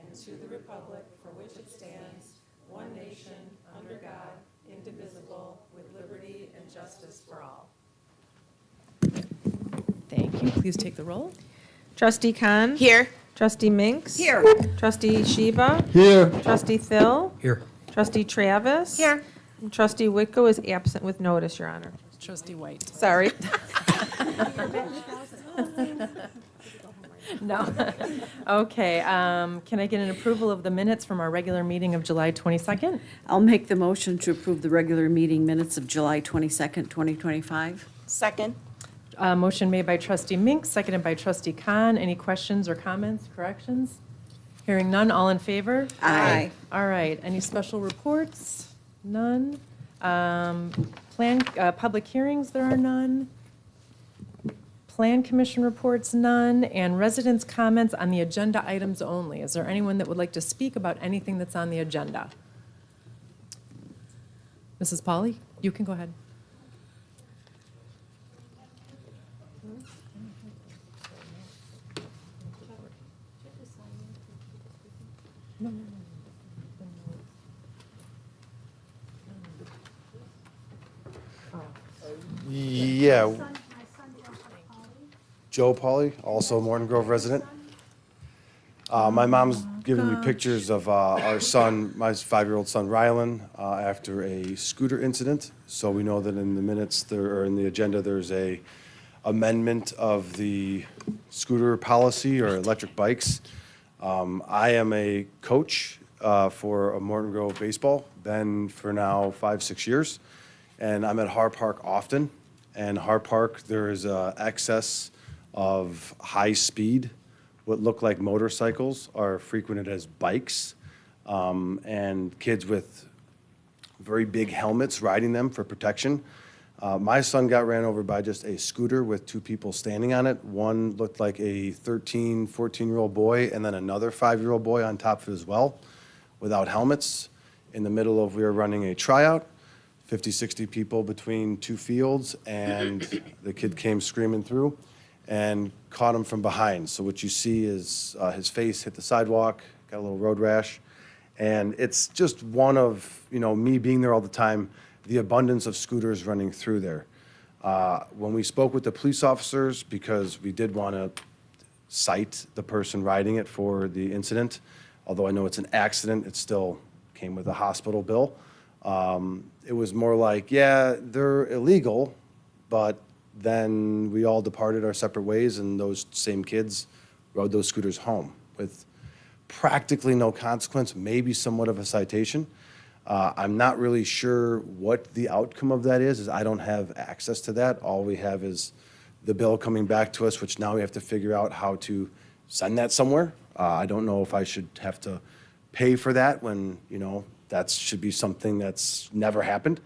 and to the republic for which it stands, one nation, under God, indivisible, with liberty and justice for all. Thank you. Please take the roll. Trustee Khan. Here. Trustee Minks. Here. Trustee Shiva. Here. Trustee Phil. Here. Trustee Travis. Here. And Trustee Whitko is absent with notice, Your Honor. Trustee White. Sorry. No. Okay, can I get an approval of the minutes from our regular meeting of July 22nd? I'll make the motion to approve the regular meeting minutes of July 22nd, 2025. Second. Motion made by trustee Mink, seconded by trustee Khan. Any questions or comments, corrections? Hearing none, all in favor? Aye. All right, any special reports? None. Public hearings, there are none. Plan commission reports, none. And residents' comments on the agenda items only. Is there anyone that would like to speak about anything that's on the agenda? Mrs. Pauley, you can go ahead. Yeah. Joe Pauley, also Morton Grove resident. My mom's giving me pictures of our son, my 5-year-old son Rylan, after a scooter incident. So we know that in the minutes there, or in the agenda, there's a amendment of the scooter policy or electric bikes. I am a coach for a Morton Grove baseball, been for now 5-6 years, and I'm at Har Park often. And Har Park, there is excess of high speed, what look like motorcycles are frequented as bikes, and kids with very big helmets riding them for protection. My son got ran over by just a scooter with 2 people standing on it. One looked like a 13, 14-year-old boy, and then another 5-year-old boy on top of it as well, without helmets. In the middle of, we were running a tryout, 50, 60 people between 2 fields, and the kid came screaming through and caught him from behind. So what you see is his face hit the sidewalk, got a little road rash. And it's just one of, me being there all the time, the abundance of scooters running through there. When we spoke with the police officers, because we did want to cite the person riding it for the incident, although I know it's an accident, it still came with a hospital bill. It was more like, yeah, they're illegal, but then we all departed our separate ways, and those same kids rode those scooters home with practically no consequence, maybe somewhat of a citation. I'm not really sure what the outcome of that is I don't have access to that. All we have is the bill coming back to us, which now we have to figure out how to send that somewhere. I don't know if I should have to pay for that when, that should be something that's never happened.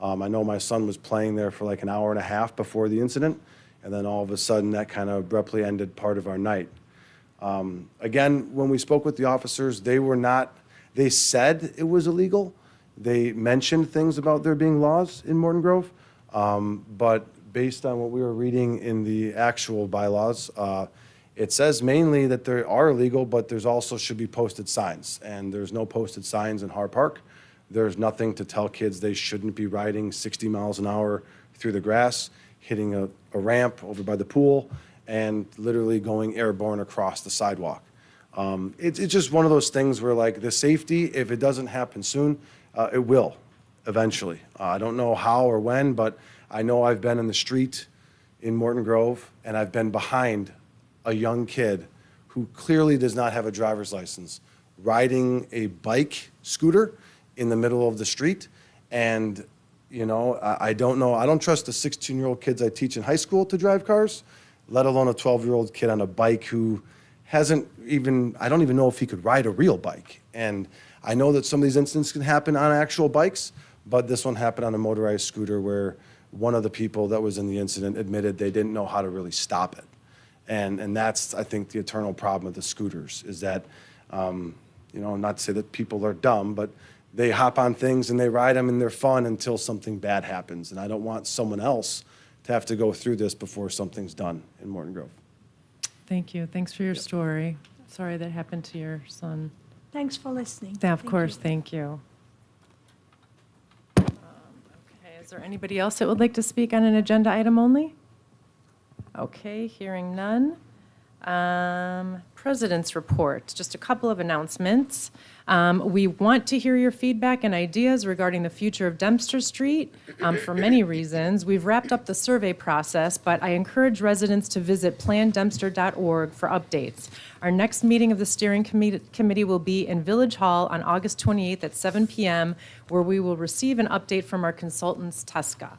I know my son was playing there for like an hour and a half before the incident, and then all of a sudden that kind of abruptly ended part of our night. Again, when we spoke with the officers, they said it was illegal. They mentioned things about there being laws in Morton Grove, but based on what we were reading in the actual bylaws, it says mainly that they are illegal, but there's also should be posted signs, and there's no posted signs in Har Park. There's nothing to tell kids they shouldn't be riding 60 miles an hour through the grass, hitting a ramp over by the pool, and literally going airborne across the sidewalk. It's just one of those things where, like, the safety, if it doesn't happen soon, it will eventually. I don't know how or when, but I know I've been in the street in Morton Grove, and I've been behind a young kid who clearly does not have a driver's license, riding a bike scooter in the middle of the street. And, I don't know. I don't trust the 16-year-old kids I teach in high school to drive cars, let alone a 12-year-old kid on a bike who I don't even know if he could ride a real bike. And I know that some of these incidents can happen on actual bikes, but this one happened on a motorized scooter where one of the people that was in the incident admitted they didn't know how to really stop it. And that's, I think, the eternal problem with the scooters is that, not to say that people are dumb, but they hop on things and they ride them and they're fun until something bad happens. And I don't want someone else to have to go through this before something's done in Morton Grove. Thank you. Thanks for your story. Sorry that happened to your son. Thanks for listening. Yeah, of Thank course, you. thank you. Okay, is there anybody else that would like to speak on an agenda item only? Okay, hearing none. President's report, just a couple of announcements. We want to hear your feedback and ideas regarding the future of Dempster Street for many reasons. We've wrapped up the survey process, but I encourage residents to visit plandempster.org for updates. Our next meeting of the steering committee will be in Village Hall on August 28th at 7 p.m., where we will receive an update from our consultants, Tesca.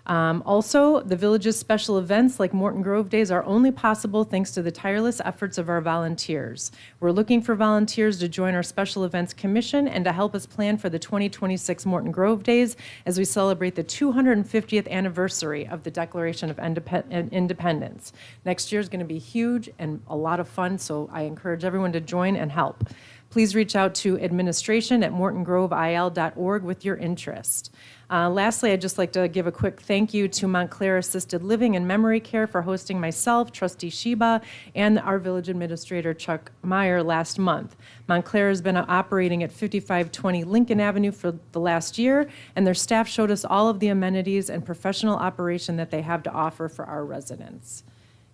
Also, the village's special events like Morton Grove Days are only possible thanks to the tireless efforts of our volunteers. We're looking for volunteers to join our Special Events Commission and to help us plan for the 2026 Morton Grove Days as we celebrate the 250th anniversary of the Declaration of Independence. Next year is going to be huge and a lot of fun, so I encourage everyone to join and help. Please reach out to administration@mortongrovil.org with your interest. Lastly, I'd just like to give a quick thank you to Montclair Assisted Living and Memory Care for hosting myself, Trustee Sheba, and our village administrator, Chuck Meyer, last month. Montclair has been operating at 5520 Lincoln Avenue for the last year, and their staff showed us all of the amenities and professional operation that they have to offer for our residents.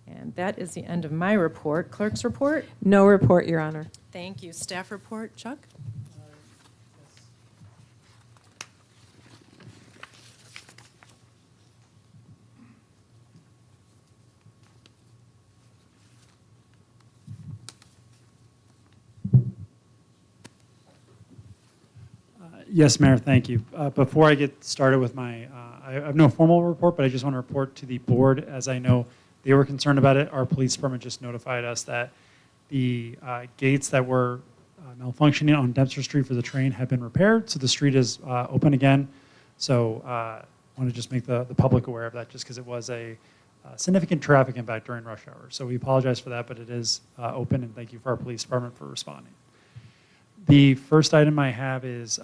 And that is the end of my report. Clerk's report? No report, Your Honor. Thank you. Staff report, Chuck? Yes, Mayor, thank you. Before I get started with my, I have no formal report, but I just want to report to the board, as I know they were concerned about it. Our police department just notified us that the gates that were malfunctioning on Dempster Street for the train have been repaired, so the street is open again. So I want to just make the public aware of that, just because it was a significant traffic impact during rush hour. So we apologize for that, but it is open, and thank you for our police department for responding. The first item I have is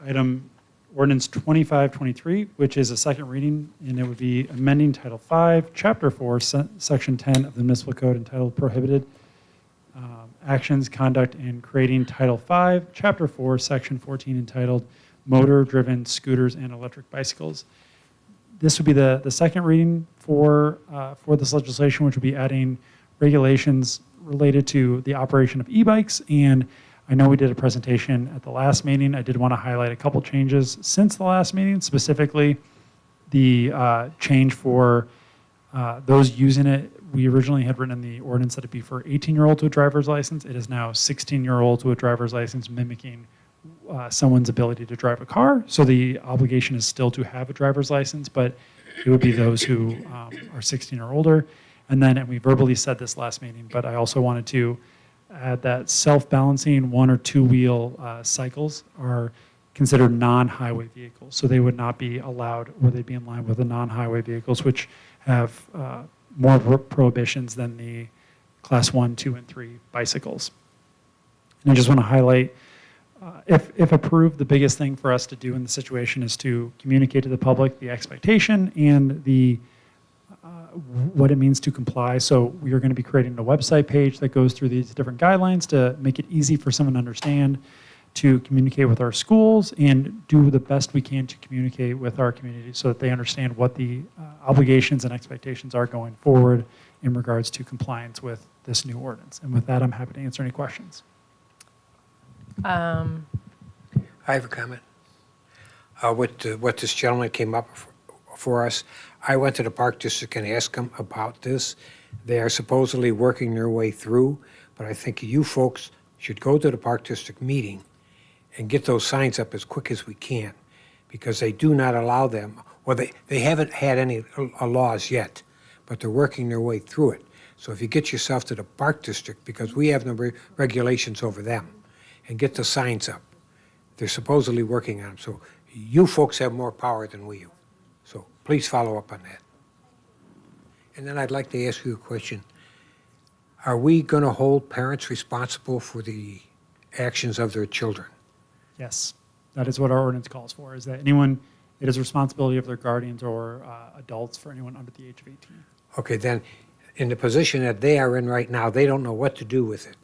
item ordinance 2523, which is a second reading, and it would be amending Title 5, Chapter 4, Section 10 of the Municipal Code entitled Prohibited Actions, Conduct, and creating Title 5, Chapter 4, Section 14 entitled Motor-Driven Scooters and Electric Bicycles. This would be the second reading for this legislation, which would be adding regulations related to the operation of e-bikes. And I know we did a presentation at the last meeting. I did want to highlight a couple changes since the last meeting, specifically the change for those using it. We originally had written in the ordinance that it be for 18-year-olds with a driver's license. It is now 16-year-olds with a driver's license, mimicking someone's ability to drive a car. So the obligation is still to have a driver's license, but it would be those who are 16 or older. And then, and we verbally said this last meeting, but I also wanted to add that self-balancing one or two-wheel cycles are considered non-highway vehicles. So they would not be allowed, or they'd be in line with the non-highway vehicles, which have more prohibitions than the Class 1, 2, and 3 bicycles. And I just want to highlight, if approved, the biggest thing for us to do in the situation is to communicate to the public the expectation and the what it means to comply. So we are going to be creating a website page that goes through these different guidelines to make it easy for someone to understand, to communicate with our schools, and do the best we can to communicate with our community so that they understand what the obligations and expectations are going forward in regards to compliance with this new ordinance. And with that, I'm happy to answer any questions. I have a comment. What this gentleman came up for us, I went to the Park District and asked them about this. They are supposedly working their way through, but I think you folks should go to the Park District meeting and get those signs up as quick as we can, because they do not allow them, well, they haven't had any laws yet, but they're working their way through it. So if you get yourself to the Park District, because we have no regulations over them, and get the signs up. They're supposedly working on them. So you folks have more power than we do. So please follow up on that. And then I'd like to ask you a question. Are we going to hold parents responsible for the actions of their children? Yes, that is what our ordinance calls for, is that anyone, it is responsibility of their guardians or adults for anyone under the age of 18. Okay, then in the position that they are in right now, they don't know what to do with it.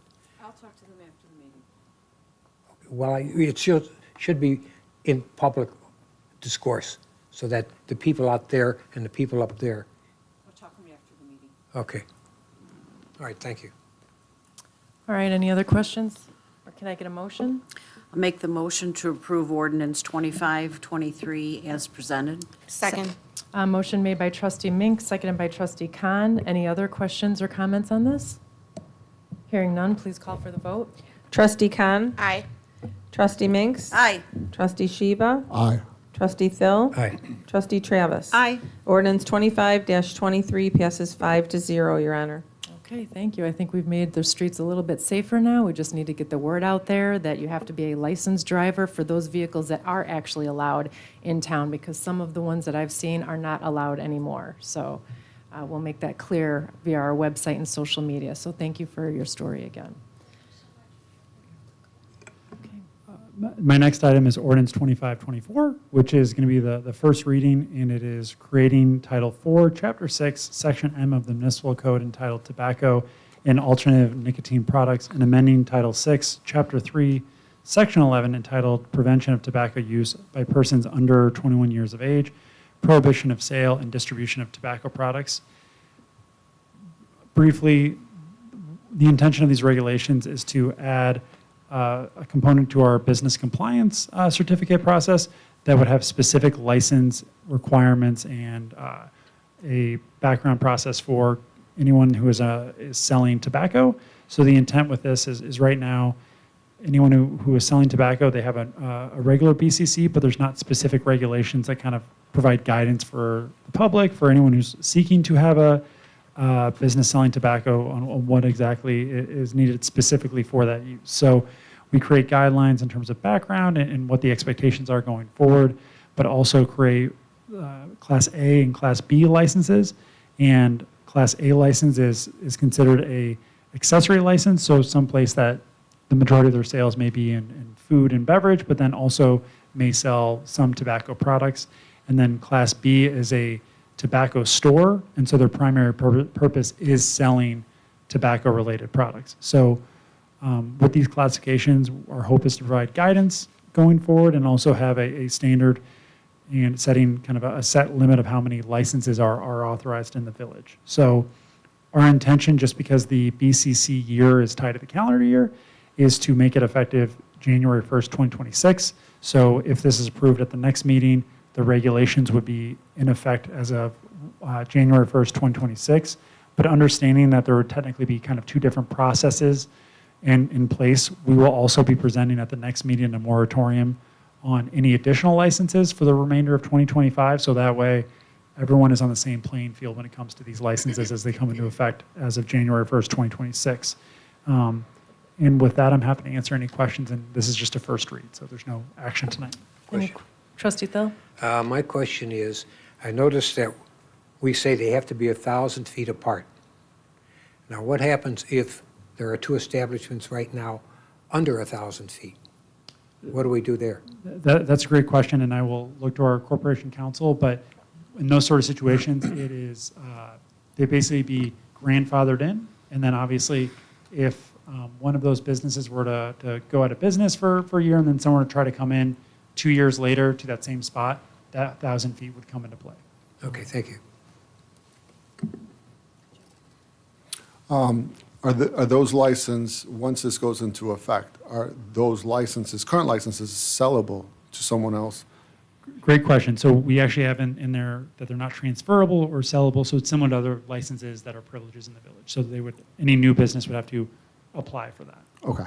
I'll talk to them after the meeting. Well, it should be in public discourse, so that the people out there and the people up there, I'll talk to them after the meeting. okay. All right, thank you. All right, any other questions? Or can I get a motion? I'll make the motion to approve ordinance 2523 as presented. Second. Motion made by trustee Mink, seconded by trustee Khan. Any other questions or comments on this? Hearing none, please call for the vote. Trustee Khan. Aye. Trustee Minks. Aye. Trustee Sheba. Aye. Trustee Phil. Aye. Trustee Travis. Aye. Ordinance 25-23 passes 5-0, Your Honor. Okay, thank you. I think we've made the streets a little bit safer now. We just need to get the word out there that you have to be a licensed driver for those vehicles that are actually allowed in town, because some of the ones that I've seen are not allowed anymore. So we'll make that clear via our website and social media. So thank you for your story again. My next item is ordinance 2524, which is going to be the first reading, and it is creating Title 4, Chapter 6, Section M of the Municipal Code entitled Tobacco and Alternative Nicotine Products, and amending Title 6, Chapter 3, Section 11 entitled Prevention of Tobacco Use by Persons Under 21 Years of Age, Prohibition of Sale and Distribution of Tobacco Products. Briefly, the intention of these regulations is to add a component to our business compliance certificate process that would have specific license requirements and a background process for anyone who is selling tobacco. So the intent with this is right now, anyone who is selling tobacco, they have a regular BCC, but there's not specific regulations that kind of provide guidance for the public, for anyone who's seeking to have a business selling tobacco on what exactly is needed specifically for that use. So we create guidelines in terms of background and what the expectations are going forward, but also create Class A and Class B licenses. And Class A license is considered a accessory license, so someplace that the majority of their sales may be in food and beverage, but then also may sell some tobacco products. And then Class B is a tobacco store, and so their primary purpose is selling tobacco-related products. So with these classifications, our hope is to provide guidance going forward and also have a standard and setting kind of a set limit of how many licenses are authorized in the village. So our intention, just because the BCC year is tied to the calendar year, is to make it effective January 1st, 2026. So if this is approved at the next meeting, the regulations would be in effect as of January 1st, 2026. But understanding that there would technically be kind of two different processes in place, we will also be presenting at the next meeting a moratorium on any additional licenses for the remainder of 2025. So that way, everyone is on the same playing field when it comes to these licenses as they come into effect as of January 1st, 2026. And with that, I'm happy to answer any questions. And this is just a first read, so there's no action tonight. Trustee Thill? My question is, I noticed that we say they have to be 1,000 feet apart. Now, what happens if there are two establishments right now under 1,000 feet? What do we do there? That's a great question, and I will look to our corporation counsel, but in those sort of situations, it is, they basically be grandfathered in, and then obviously, if one of those businesses were to go out of business for a year, and then someone would try to come in 2 years later to that same spot, that 1,000 feet would come into play. Okay, thank you. Are those licenses, once this goes into effect, are those licenses, current licenses, sellable to someone else? Great question. So we actually have in there that they're not transferable or sellable, so it's similar to other licenses that are privileges in the village. So any new business would have to apply for that. Okay.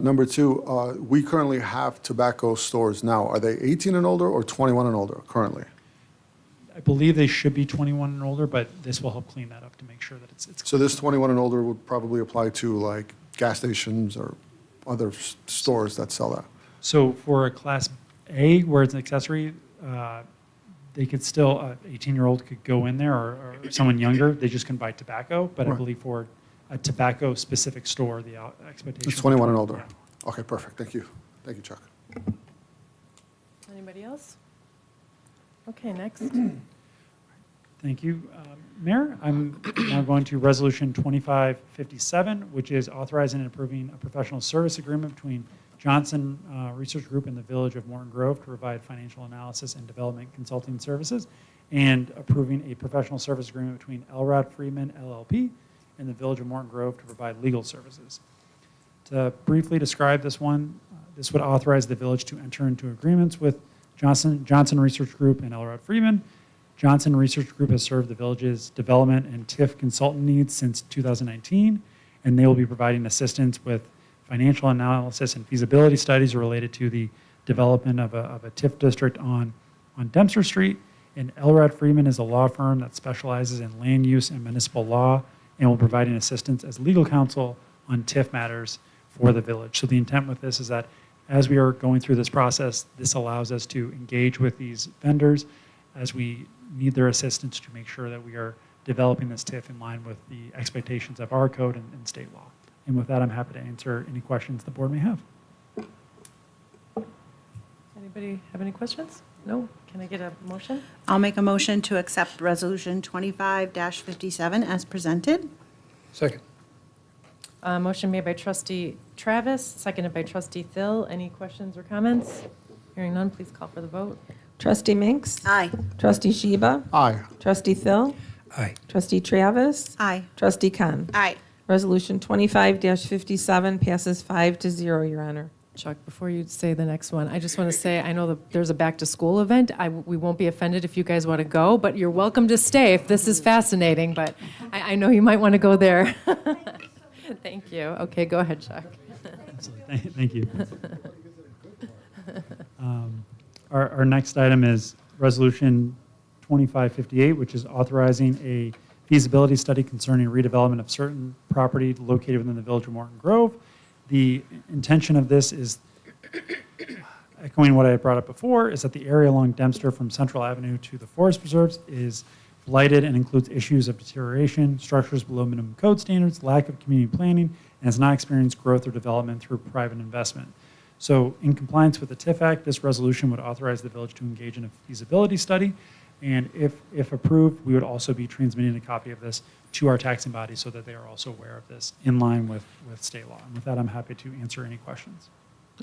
Number two, we currently have tobacco stores now. Are they 18 and older or 21 and older currently? I believe they should be 21 and older, but this will help clean that up to make sure that it's So this 21 and older would probably apply to like gas stations or other stores that sell that. So for a Class A, where it's an accessory, they could still, an 18-year-old could go in there, or someone younger, they just can buy tobacco. But I Right. believe for a tobacco-specific store, the expectation. It's 21 and older. Yeah. Okay, perfect. Thank you. Thank you, Chuck. Anybody else? Okay, next. Thank you. Mayor, I'm now going to Resolution 2557, which is authorizing and approving a professional service agreement between Johnson Research Group and the Village of Morton Grove to provide financial analysis and development consulting services, and approving a professional service agreement between Elrod Freeman LLP and the Village of Morton Grove to provide legal services. To briefly describe this one, this would authorize the village to enter into agreements with Johnson Research Group and Elrod Freeman. Johnson Research Group has served the village's development and TIF consultant needs since 2019, and they will be providing assistance with financial analysis and feasibility studies related to the development of a TIF district on Dempster Street. And Elrod Freeman is a law firm that specializes in land use and municipal law and will provide assistance as legal counsel on TIF matters for the village. So the intent with this is that as we are going through this process, this allows us to engage with these vendors as we need their assistance to make sure that we are developing this TIF in line with the expectations of our code and state law. And with that, I'm happy to answer any questions the board may have. Anybody have any questions? No? Can I get a motion? I'll make a motion to accept Resolution 25-57 as presented. Second. Motion made by trustee Travis, seconded by trustee Thill. Any questions or comments? Hearing none, please call for the vote. Trustee Minks? Aye. Trustee Sheba? Aye. Trustee Thill? Aye. Trustee Travis? Aye. Trustee Khan? Aye. Resolution 25-57 passes 5-0, Your Honor. Chuck, before you say the next one, I just want to say, I know that there's a back-to-school event. We won't be offended if you guys want to go, but you're welcome to stay if this is fascinating, but I know you might want to go there. Thank you. Okay, go ahead, Chuck. Absolutely. Thank you. Our next item is Resolution 2558, which is authorizing a feasibility study concerning redevelopment of certain property located within the Village of Morton Grove. The intention of this is, echoing what I had brought up before, is that the area along Dempster from Central Avenue to the Forest Preserves is blighted and includes issues of deterioration, structures below minimum code standards, lack of community planning, and has not experienced growth or development through private investment. So in compliance with the TIF Act, this resolution would authorize the village to engage in a feasibility study. And if approved, we would also be transmitting a copy of this to our taxing body so that they are also aware of this in line with state law. And with that, I'm happy to answer any questions.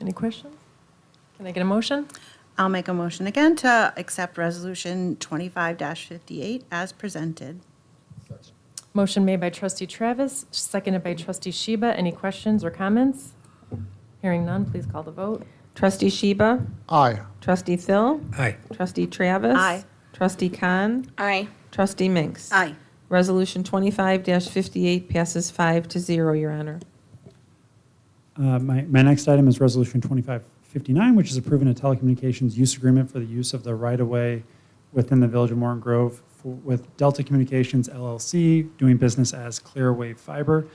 Any questions? Can I get a motion? I'll make a motion again to accept Resolution 25-58 as presented. Motion made by trustee Travis, seconded by trustee Sheba. Any questions or comments? Hearing none, please call the vote. Trustee Sheba? Aye. Trustee Thill? Aye. Trustee Travis? Aye. Trustee Khan? Aye. Trustee Minks? Aye. Resolution 25-58 passes 5-0, Your Honor. My next item is Resolution 2559, which is approving a telecommunications use agreement for the use of the right-of-way within the Village of Morton Grove with Delta Communications LLC, doing business as Clearwave Fiber.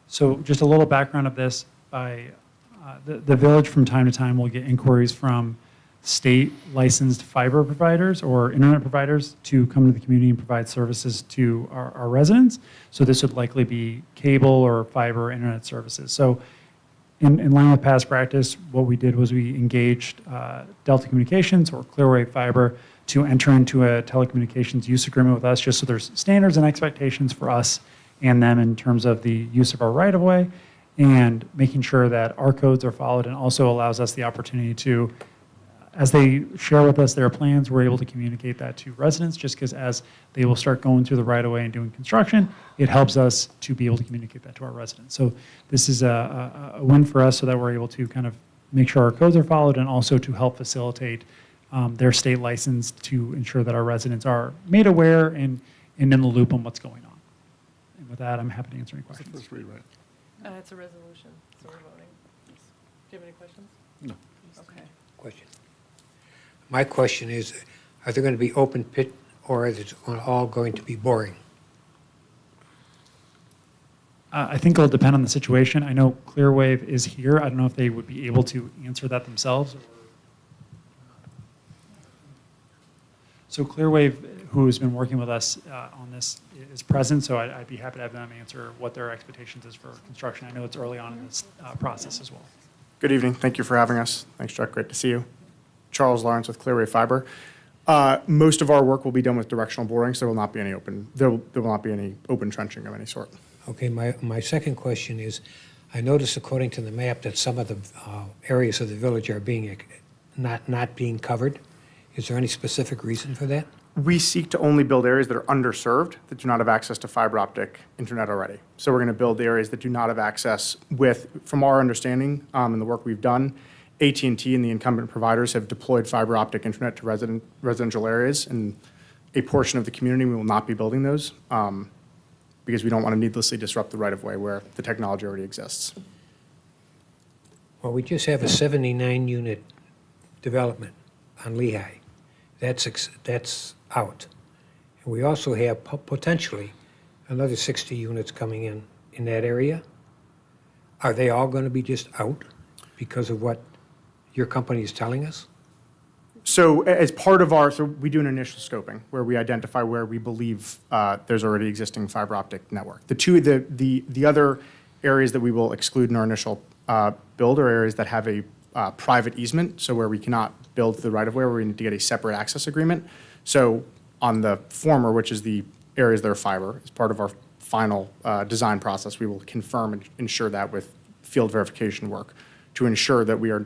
So just a little background of this. The village from time to time will get inquiries from state licensed fiber providers or internet providers to come to the community and provide services to our residents. So this would likely be cable or fiber internet services. So in line with past practice, what we did was we engaged Delta Communications or Clearwave Fiber to enter into a telecommunications use agreement with us, just so there's standards and expectations for us and them in terms of the use of our right-of-way and making sure that our codes are followed, and also allows us the opportunity to, as they share with us their plans, we're able to communicate that to residents, just because as they will start going through the right-of-way and doing construction, it helps us to be able to communicate that to our residents. So this is a win for us, so that we're able to kind of make sure our codes are followed, and also to help facilitate their state license to ensure that our residents are made aware and in the loop on what's going on. And with that, I'm happy to answer any questions. First read, right? It's a resolution, so we're voting. Do you have any questions? No. Okay. Question. My question is, are there going to be open pit, or is it all going to be boring? I think it'll depend on the situation. I know Clearwave is here. I don't know if they would be able to answer that themselves. So Clearwave, who has been working with us on this, is present, so I'd be happy to have them answer what their expectations is for construction. I know it's early on in this process as well. Good evening. Thank you for having us. Thanks, Chuck. Great to see you. Charles Lawrence with Clearway Fiber. Most of our work will be done with directional boring, so there will not be any open trenching of any sort. Okay, my second question is, I noticed according to the map that some of the areas of the village are being, not being covered. Is there any specific reason for that? We seek to only build areas that are underserved, that do not have access to fiber optic internet already. So we're going to build areas that do not have access with, from our understanding and the work we've done, AT&T and the incumbent providers have deployed fiber optic internet to residential areas, and a portion of the community, we will not be building those because we don't want to needlessly disrupt the right-of-way where the technology already exists. Well, we just have a 79-unit development on Lehigh. That's out. And we also have potentially another 60 units coming in that area. Are they all going to be just out because of what your company is telling us? So as part of we do an initial scoping where we identify where we believe there's already existing fiber optic network. The other areas that we will exclude in our initial build are areas that have a private easement, so where we cannot build the right-of-way, where we need to get a separate access agreement. So on the former, which is the areas that are fiber, as part of our final design process, we will confirm and ensure that with field verification work to ensure that we are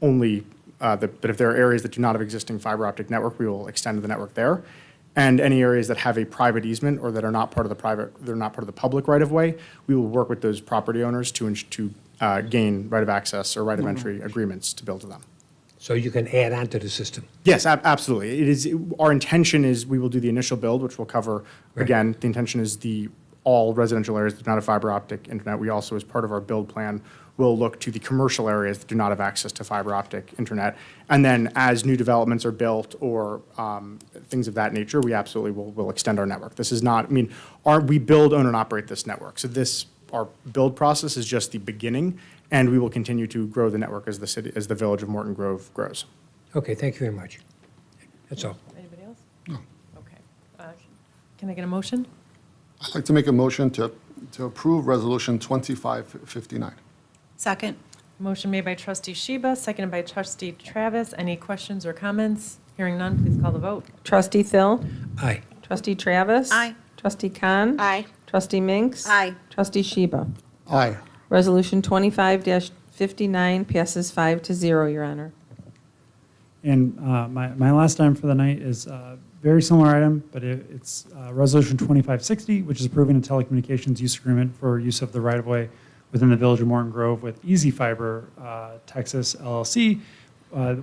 only, that if there are areas that do not have existing fiber optic network, we will extend the network there. And any areas that have a private easement or that are not part of the public right-of-way, we will work with those property owners to gain right of access or right of entry agreements to build to them. So you can add on to the system? Yes, absolutely. Our intention is we will do the initial build, which will cover, again, the intention is all residential areas that do not have fiber optic internet. We also, as part of our build plan, will look to the commercial areas that do not have access to fiber optic internet. And then as new developments are built or things of that nature, we absolutely will extend our network. This is not, we build, own, and operate this network. So our build process is just the beginning, and we will continue to grow the network as the village of Morton Grove grows. Okay, thank you very much. That's all. Anybody else? No. Okay. Can I get a motion? I'd like to make a motion to approve Resolution 2559. Second. Motion made by trustee Sheba, seconded by trustee Travis. Any questions or comments? Hearing none, please call the vote. Trustee Thill? Aye. Trustee Travis? Aye. Trustee Khan? Aye. Trustee Minks? Aye. Trustee Sheba? Aye. Resolution 25-59 passes 5-0, Your Honor. And my last item for the night is a very similar item, but it's Resolution 2560, which is approving a telecommunications use agreement for use of the right-of-way within the Village of Morton Grove with Easy Fiber Texas LLC,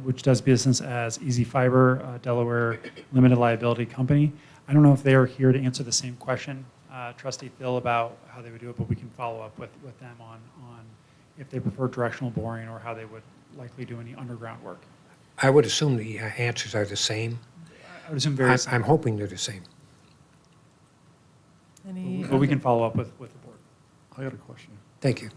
which does business as Easy Fiber Delaware Limited Liability Company. I don't know if they are here to answer the same question, Trustee Thill, about how they would do it, but we can follow up with them on if they prefer directional boring or how they would likely do any underground work. I would assume the answers are the same. I would assume very I'm hoping they're the same. But we can follow up with the board. I got a question. Thank you.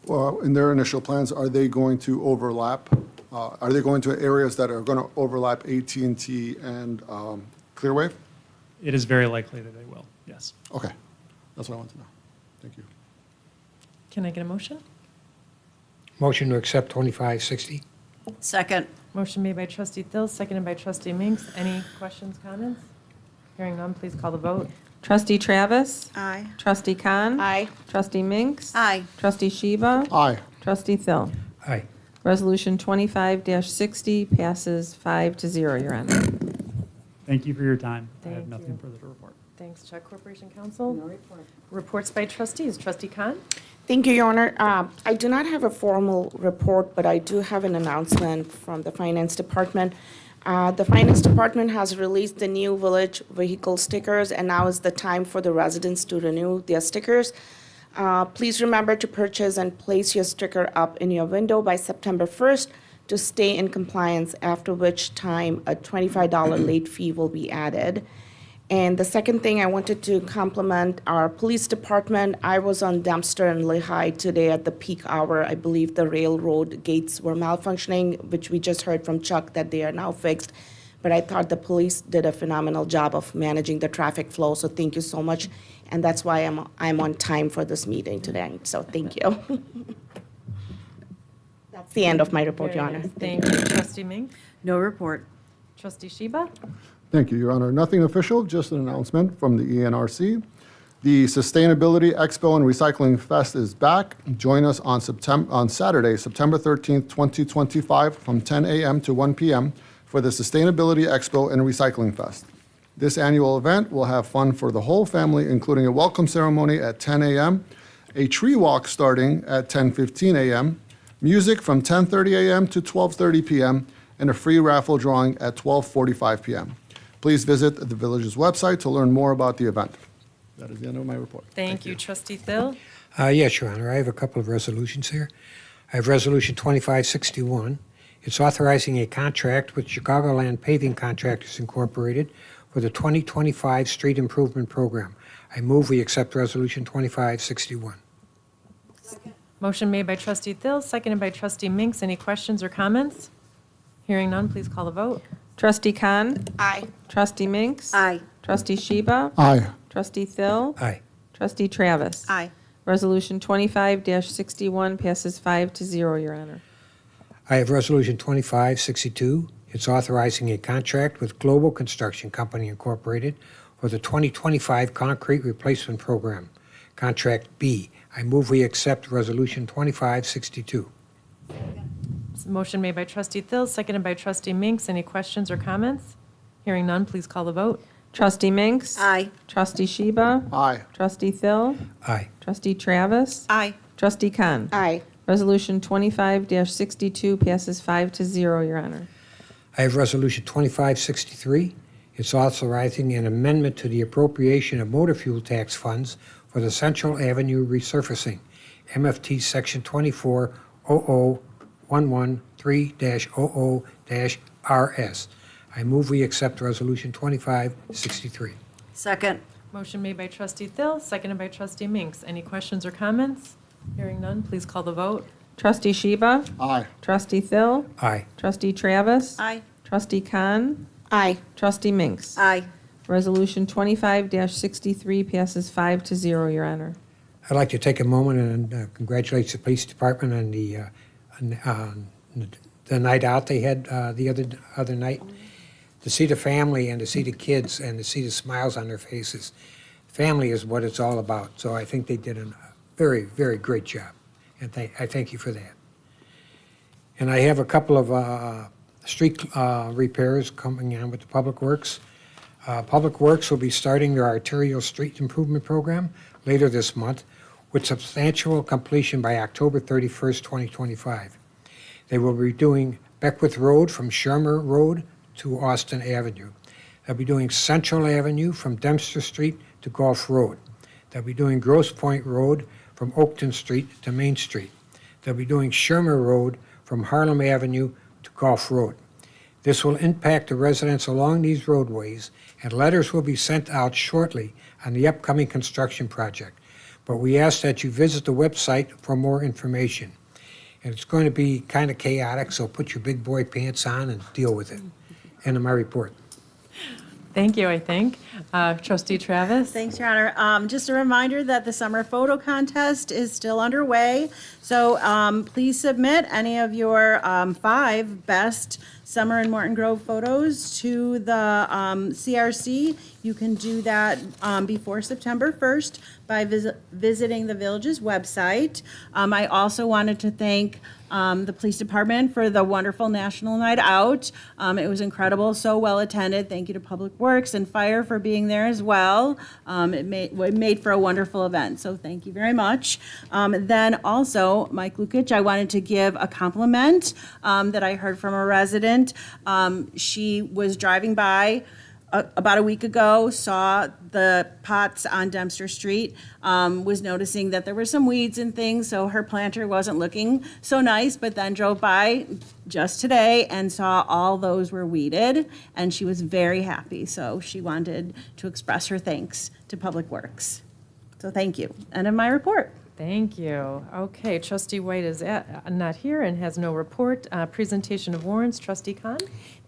Well, in their initial plans, are they going to overlap? Are they going to areas that are going to overlap AT&T and Clearwave? It is very likely that they will, yes. Okay, that's what I want to know. Thank you. Can I get a motion? Motion to accept 2560? Second. Motion made by trustee Thill, seconded by trustee Minks. Any questions, comments? Hearing none, please call the vote. Trustee Travis? Aye. Trustee Khan? Aye. Trustee Minks? Aye. Trustee Sheba? Aye. Trustee Thill? Aye. Resolution 25-60 passes 5-0, Your Honor. Thank you for your time. I have Thank nothing you. further to report. Thanks, Chuck Corporation Counsel. No report. Reports by trustees. Trustee Khan? Thank you, Your Honor. I do not have a formal report, but I do have an announcement from the Finance Department. The Finance Department has released the new village vehicle stickers, and now is the time for the residents to renew their stickers. Please remember to purchase and place your sticker up in your window by September 1st to stay in compliance, after which time a $25 late fee will be added. And the second thing, I wanted to compliment our police department. I was on Dempster and Lehigh today at the peak hour. I believe the railroad gates were malfunctioning, which we just heard from Chuck that they are now fixed. But I thought the police did a phenomenal job of managing the traffic flow, so thank you so much. And that's why I'm on time for this meeting today, so thank you. That's the end of my report, Your Very Honor. nice. Thank you. Trustee Minks? No report. Trustee Sheba? Thank you, Your Honor. Nothing official, just an announcement from the ENRC. The Sustainability Expo and Recycling Fest is back. Join us on Saturday, September 13th, 2025, from 10 a.m. to 1 p.m. for the Sustainability Expo and Recycling Fest. This annual event will have fun for the whole family, including a welcome ceremony at 10 a.m., a tree walk starting at 10:15 a.m., music from 10:30 a.m. to 12:30 p.m., and a free raffle drawing at 12:45 p.m. Please visit the village's website to learn more about the event. That is the end of my report. Thank you. Trustee Thill? Yes, Your Honor, I have a couple of resolutions here. I have Resolution 2561. It's authorizing a contract with Chicagoland Paving Contractors Incorporated for the 2025 Street Improvement Program. I move we accept Resolution 2561. Motion made by Trustee Thill, seconded by Trustee Minks. Any questions or comments? Hearing none, please call the vote. Trustee Khan? Aye. Trustee Minks? Aye. Trustee Sheba? Aye. Trustee Thill? Aye. Trustee Travis? Aye. Resolution 25-61 passes 5-0, Your Honor. I have Resolution 2562. It's authorizing a contract with Global Construction Company Incorporated for the 2025 Concrete Replacement Program, Contract B. I move we accept Resolution 2562. Motion made by Trustee Thill, seconded by Trustee Minks. Any questions or comments? Hearing none, please call the vote. Trustee Minks? Aye. Trustee Sheba? Aye. Trustee Thill? Aye. Trustee Travis? Aye. Trustee Khan? Aye. Resolution 25-62 passes 5-0, Your Honor. I have Resolution 2563. It's authorizing an amendment to the appropriation of motor fuel tax funds for the Central Avenue resurfacing, MFT Section 24-00-113-00-RS. I move we accept Resolution 2563. Second. Motion made by Trustee Thill, seconded by Trustee Minks. Any questions or comments? Hearing none, please call the vote. Trustee Sheba? Aye. Trustee Thill? Aye. Trustee Travis? Aye. Trustee Khan? Aye. Trustee Minks? Aye. Resolution 25-63 passes 5-0, Your Honor. I'd like to take a moment and congratulate the police department on the night out they had the other night. To see the family and to see the kids and to see the smiles on their faces. Family is what it's all about. So I think they did a very, very great job. And I thank you for that. And I have a couple of street repairs coming on with the Public Works. Public Works will be starting their arterial street improvement program later this month with substantial completion by October 31st, 2025. They will be doing Beckwith Road from Shermer Road to Austin Avenue. They'll be doing Central Avenue from Dempster Street to Gulf Road. They'll be doing Grosse Pointe Road from Oakton Street to Main Street. They'll be doing Shermer Road from Harlem Avenue to Gulf Road. This will impact the residents along these roadways, and letters will be sent out shortly on the upcoming construction project. But we ask that you visit the website for more information. And it's going to be kind of chaotic, so put your big boy pants on and deal with it. End of my report. Thank you, I think. Trustee Travis? Thanks, Your Honor. Just a reminder that the summer photo contest is still underway. So please submit any of your 5 best summer in Morton Grove photos to the CRC. You can do that before September 1st by visiting the village's website. I also wanted to thank the police department for the wonderful National Night Out. It was incredible, so well attended. Thank you to Public Works and Fire for being there as well. It made for a wonderful event, so thank you very much. Then also, Mike Lukic, I wanted to give a compliment that I heard from a resident. She was driving by about a week ago, saw the pots on Dempster Street, was noticing that there were some weeds and things, so her planter wasn't looking so nice, but then drove by just today and saw all those were weeded, and she was very happy. So she wanted to express her thanks to Public Works. So thank you. End of my report. Thank you. Okay, Trustee White is not here and has no report. Presentation of warrants, Trustee Khan?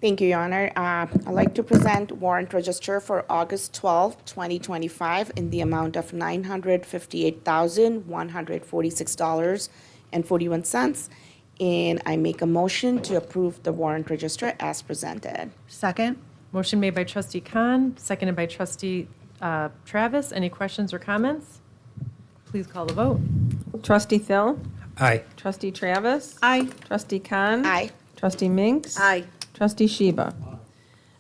Thank you, Your Honor. I'd like to present warrant register for August 12, 2025 in the amount of $958,146.41. And I make a motion to approve the warrant register as presented. Second? Motion made by trustee Khan, seconded by trustee Travis. Any questions or comments? Please call the vote. Trustee Phil? Aye. Trustee Travis? Aye. Trustee Khan? Aye. Trustee Minks? Aye. Trustee Sheba?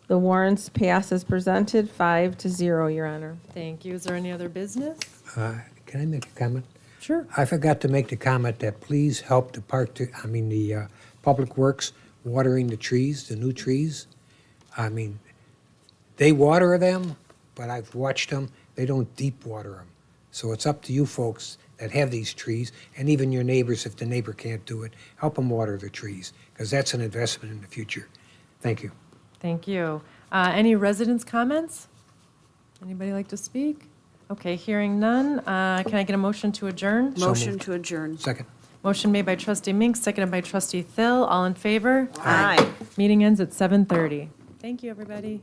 The warrants pass as presented, 5-0, Your Honor. Thank you. Is there any other business? Can I make a comment? Sure. I forgot to make the comment that please help the Public Works watering the trees, the new trees. I mean, they water them, but I've watched them, they don't deep water them. So it's up to you folks that have these trees, and even your neighbors, if the neighbor can't do it, help them water the trees, because that's an investment in the future. Thank you. Thank you. Any residents' comments? Anybody like to speak? Okay, hearing none. Can I get a motion to adjourn? Motion to adjourn. Second. Motion made by trustee Minks, seconded by trustee Thill. All in favor? Aye. Meeting ends at 7:30. Thank you, everybody.